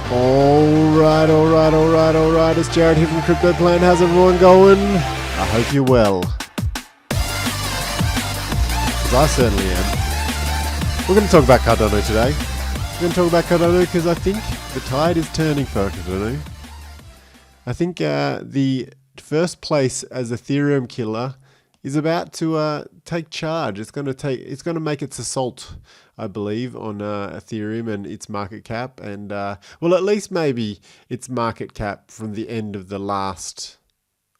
Alright. It's Jared here from Crypto Plan. How's everyone going? I hope you're well. Because I certainly am. We're going to talk about Cardano today. We're going to talk about Cardano because I think the tide is turning for Cardano. I think the first place as Ethereum killer is about to take charge. It's going to make its assault, I believe, on Ethereum and its market cap, and well, at least maybe its market cap from the end of the last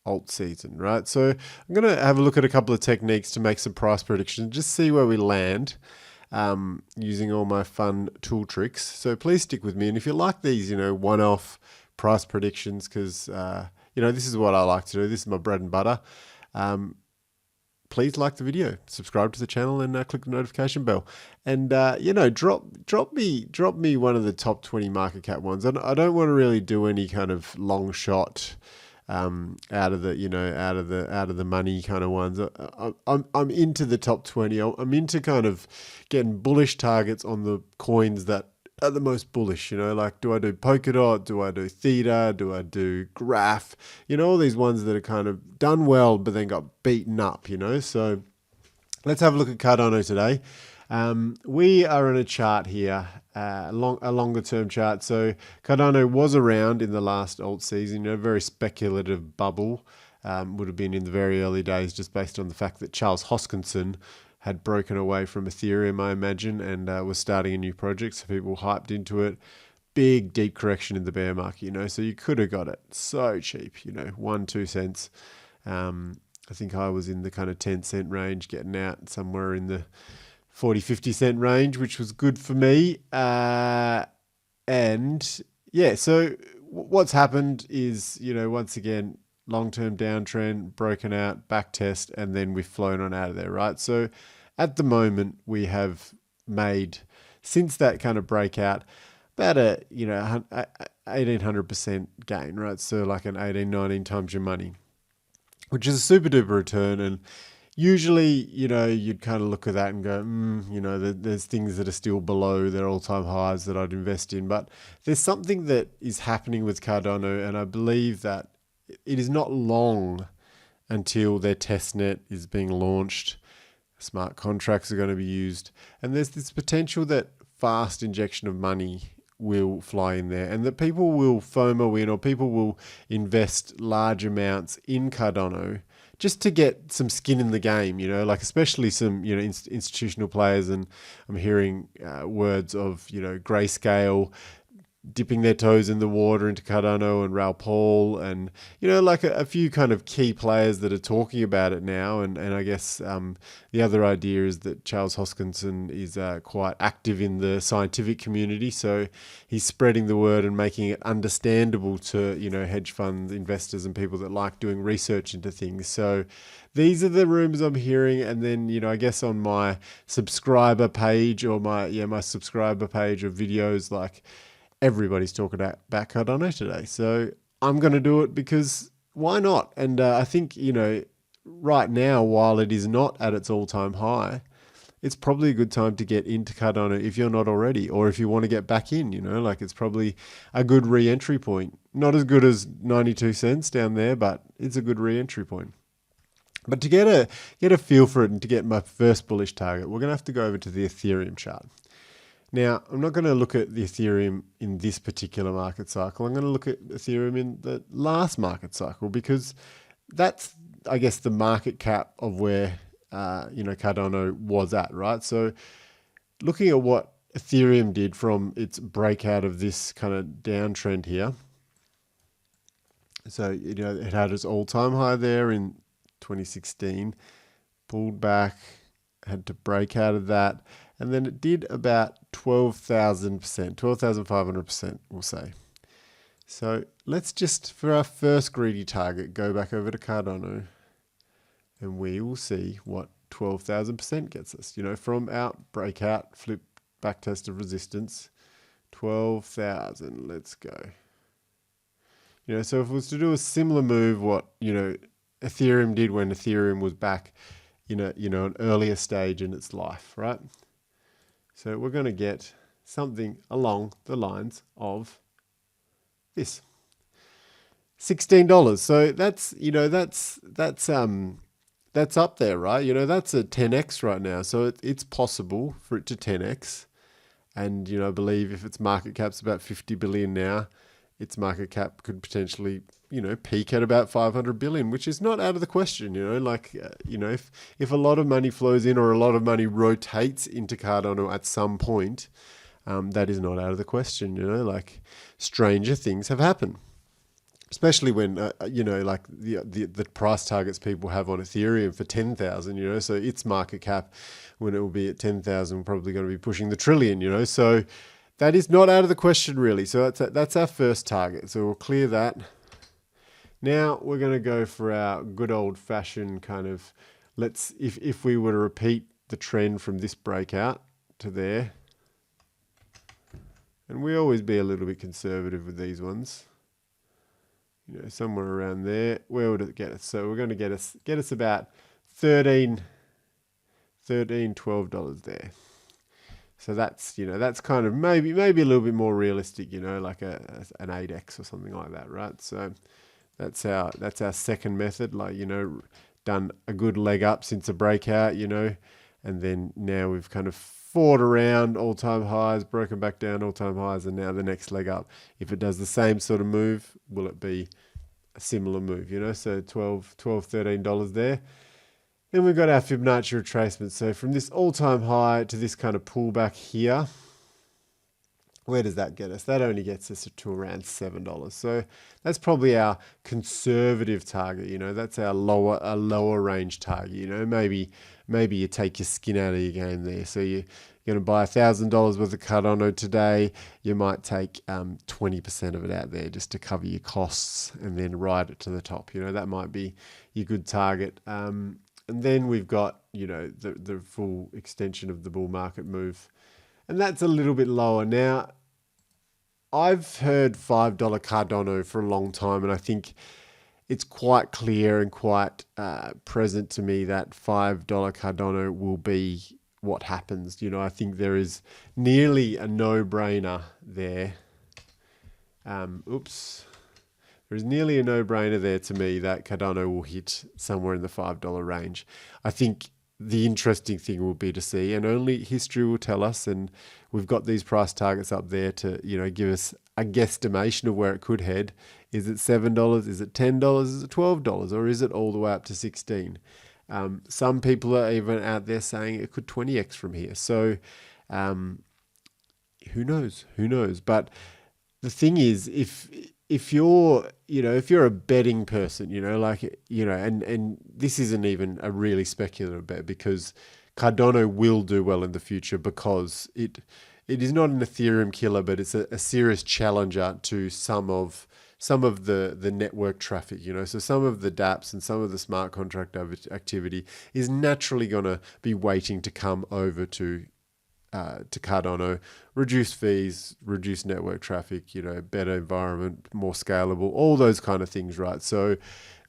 alt season, right? So I'm going to have a look at a couple of techniques to make some price predictions, just see where we land using all my fun tool tricks. So please stick with me, and if you like these, one-off price predictions, because this is what I like to do. This is my bread and butter. Please like the video, subscribe to the channel, and click the notification bell. And drop me one of the top 20 market cap ones. I don't want to really do any kind of long shot out of the money kind of ones. I'm into the top 20. I'm into kind of getting bullish targets on the coins that are the most bullish, like, do I do Polkadot? Do I do Theta? Do I do Graph? All these ones that are kind of done well, but then got beaten up, So let's have a look at Cardano today. We are in a chart here, a longer term chart. So Cardano was around in the last alt season, a very speculative bubble, would have been in the very early days, just based on the fact that Charles Hoskinson had broken away from Ethereum, I imagine, and was starting a new project, so people hyped into it. Big, deep correction in the bear market, so you could have got it so cheap, 1-2 cents. I think I was in the kind of 10-cent range, getting out somewhere in the 40-50 cent range, which was good for me. So what's happened is, once again, long-term downtrend, broken out, back test, and then we've flown on out of there, right? So at the moment, we have made, since that kind of breakout, about a 1800% gain, right? So like an 18-19 times your money, which is a super duper return. And usually, you'd kind of look at that and go, there's things that are still below their all-time highs that I'd invest in. But there's something that is happening with Cardano, and I believe that it is not long until their testnet is being launched. Smart contracts are going to be used, and there's this potential that fast injection of money will fly in there, and that people will FOMO in, or people will invest large amounts in Cardano just to get some skin in the game, like especially some, institutional players. And I'm hearing words of, Grayscale dipping their toes in the water into Cardano, and Raoul Paul, and like a few kind of key players that are talking about it now. And I guess the other idea is that Charles Hoskinson is quite active in the scientific community, so he's spreading the word and making it understandable to hedge fund investors and people that like doing research into things. So these are the rumors I'm hearing. And then I guess on my subscriber page, or my subscriber page of videos, like, everybody's talking about Cardano today. So I'm going to do it because why not? And I think, right now, while it is not at its all-time high, it's probably a good time to get into Cardano if you're not already, or if you want to get back in, like it's probably a good re-entry point. Not as good as 92 cents down there, but it's a good re-entry point. But to get a feel for it and to get my first bullish target, we're going to have to go over to the Ethereum chart. Now, I'm not going to look at the Ethereum in this particular market cycle. I'm going to look at Ethereum in the last market cycle, because that's, I guess, the market cap of where, Cardano was at, right? So looking at what Ethereum did from its breakout of this kind of downtrend here. So, it had its all-time high there in 2016, pulled back, had to break out of that. And then it did about 12,000%, 12,500%, we'll say. So let's just, for our first greedy target, go back over to Cardano, and we will see what 12,000% gets us. From our breakout, flip, back test of resistance, 12,000, let's go. So if it was to do a similar move, what, Ethereum did when Ethereum was back in an earlier stage in its life, right? So we're going to get something along the lines of This $16. So that's up there, right? That's a 10x right now. So it's possible for it to 10x. And I believe if its market cap's about 50 billion now, its market cap could potentially peak at about 500 billion, which is not out of the question. If a lot of money flows in or a lot of money rotates into Cardano at some point, that is not out of the question. Like stranger things have happened. Especially when like the price targets people have on Ethereum for 10,000, so its market cap when it will be at 10,000 probably going to be pushing the trillion, so that is not out of the question really. So that's our first target. So we'll clear that. Now we're going to go for our good old fashioned kind of if we were to repeat the trend from this breakout to there, and we always be a little bit conservative with these ones. Somewhere around there. Where would it get us? So we're going to get us about $13, $12 there. So that's that's kind of maybe a little bit more realistic, like an 8x or something like that, right? So that's our second method, like done a good leg up since a breakout, and then now we've kind of fought around all-time highs, broken back down all-time highs, and now the next leg up. If it does the same sort of move, will it be a similar move? So $13 there. Then we've got our Fibonacci retracement. So from this all-time high to this kind of pullback here, where does that get us? That only gets us to around $7. So that's probably our conservative target. That's our lower range target. Maybe you take your skin out of your game there. So you're going to buy $1,000 worth of Cardano today. You might take 20% of it out there just to cover your costs and then ride it to the top. That might be your good target. And then we've got the full extension of the bull market move. And that's a little bit lower. Now, I've heard $5 Cardano for a long time, and I think it's quite clear and quite present to me that $5 Cardano will be what happens. I think there is nearly a no-brainer there. There's nearly a no-brainer there to me that Cardano will hit somewhere in the $5 range. I think the interesting thing will be to see, and only history will tell us, and we've got these price targets up there to give us a guesstimation of where it could head. Is it $7? Is it $10? Is it $12? Or is it all the way up to 16? Some people are even out there saying it could 20x from here. So who knows? But the thing is, if you're a betting person, and this isn't even a really speculative bet, because Cardano will do well in the future because it is not an Ethereum killer, but it's a serious challenger to some of the network traffic, so some of the dApps and some of the smart contract activity is naturally going to be waiting to come over to Cardano, reduce fees, reduce network traffic, better environment, more scalable, all those kind of things, right? So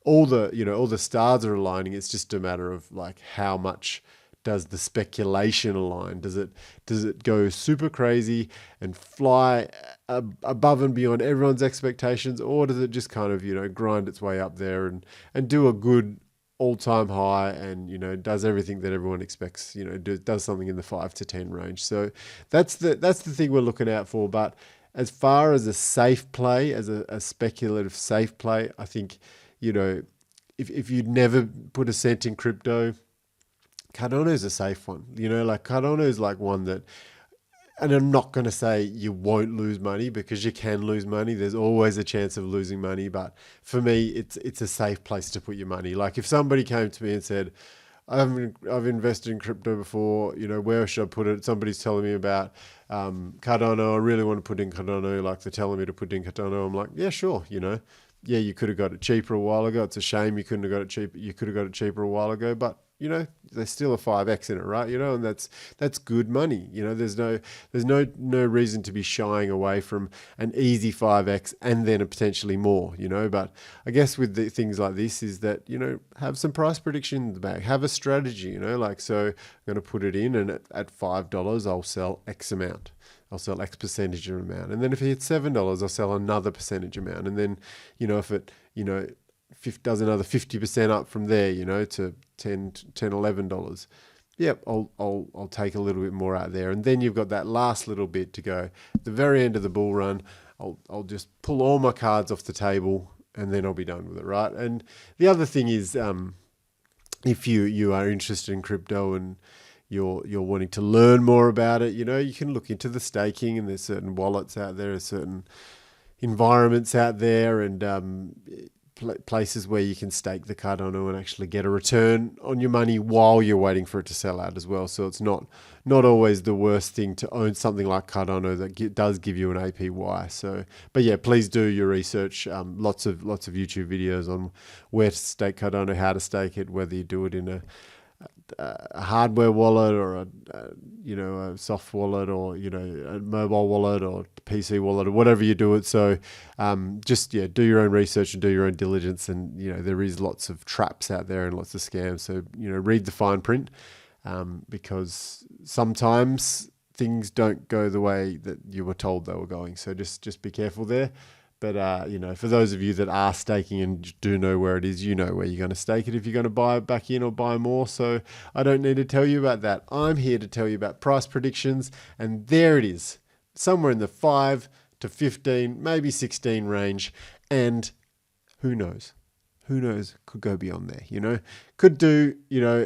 all the stars are aligning. It's just a matter of like how much does the speculation align? Does it go super crazy and fly above and beyond everyone's expectations, or does it just kind of grind its way up there and do a good all-time high and does everything that everyone expects, does something in the 5 to 10 range? So that's the thing we're looking out for. But as far as a safe play, as a speculative safe play, I think if you'd never put a cent in crypto, Cardano is a safe one. Like Cardano is like one that, and I'm not going to say you won't lose money, because you can lose money. There's always a chance of losing money. But for me, it's a safe place to put your money. Like if somebody came to me and said, I've invested in crypto before, where should I put it? Somebody's telling me about Cardano. I really want to put in Cardano. Like they're telling me to put in Cardano. I'm like, yeah, sure. Yeah, you could have got it cheaper a while ago. It's a shame you couldn't have got it cheaper. You could have got it cheaper a while ago, but there's still a 5x in it, right? And that's good money. There's no reason to be shying away from an easy 5x and then a potentially more, but I guess with the things like this is that, have some price prediction in the back, have a strategy, so I'm going to put it in, and at $5, I'll sell X amount. I'll sell X percentage amount. And then if it hits $7, I'll sell another percentage amount. And then, if it, does another 50% up from there, to $10, $11. Yep, I'll take a little bit more out there. And then you've got that last little bit to go. At the very end of the bull run, I'll just pull all my cards off the table, and then I'll be done with it, right? And the other thing is, if you are interested in crypto and you're wanting to learn more about it, you can look into the staking, and there's certain wallets out there, certain environments out there, and places where you can stake the Cardano and actually get a return on your money while you're waiting for it to sell out as well. So it's not always the worst thing to own something like Cardano that does give you an APY. So, but yeah, please do your research. Lots of YouTube videos on where to stake Cardano, how to stake it, whether you do it in a hardware wallet or a soft wallet, or a mobile wallet or PC wallet, or whatever you do it. So just do your own research and do your own diligence. And there is lots of traps out there and lots of scams. So read the fine print, because sometimes things don't go the way that you were told they were going. So just be careful there. But, for those of you that are staking and do know where it is, where you're going to stake it if you're going to buy it back in or buy more. So I don't need to tell you about that. I'm here to tell you about price predictions. And there it is, somewhere in the 5 to 15, maybe 16 range. And who knows? Who knows? Could go beyond there, Could do,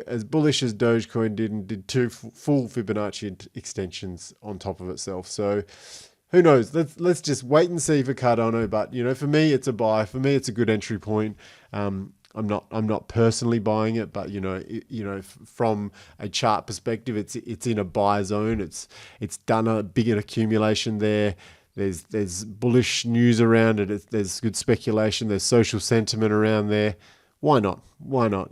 as bullish as Dogecoin did, and did 2 full Fibonacci extensions on top of itself. So who knows? Let's just wait and see for Cardano. But for me, it's a buy. For me, it's a good entry point. I'm not personally buying it, but from a chart perspective, it's in a buy zone. It's done a big accumulation there. There's bullish news around it. There's good speculation. There's social sentiment around there. Why not? Why not?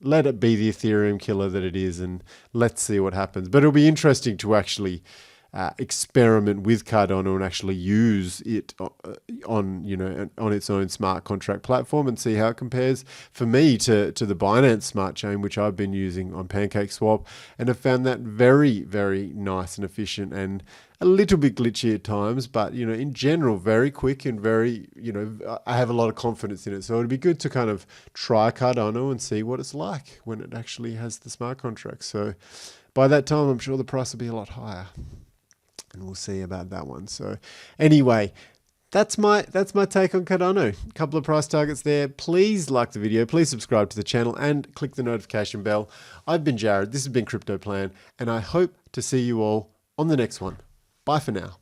Let it be the Ethereum killer that it is, and let's see what happens. But it'll be interesting to actually experiment with Cardano and actually use it on its own smart contract platform and see how it compares for me to the Binance Smart Chain, which I've been using on PancakeSwap, and have found that very, very nice and efficient, and a little bit glitchy at times, but in general very quick and very, I have a lot of confidence in it. So it'd be good to kind of try Cardano and see what it's like when it actually has the smart contract. So by that time, I'm sure the price will be a lot higher. And we'll see about that one. So anyway, that's my take on Cardano. A couple of price targets there. Please like the video. Please subscribe to the channel and click the notification bell. I've been Jared. This has been Crypto Plan, and I hope to see you all on the next one. Bye for now.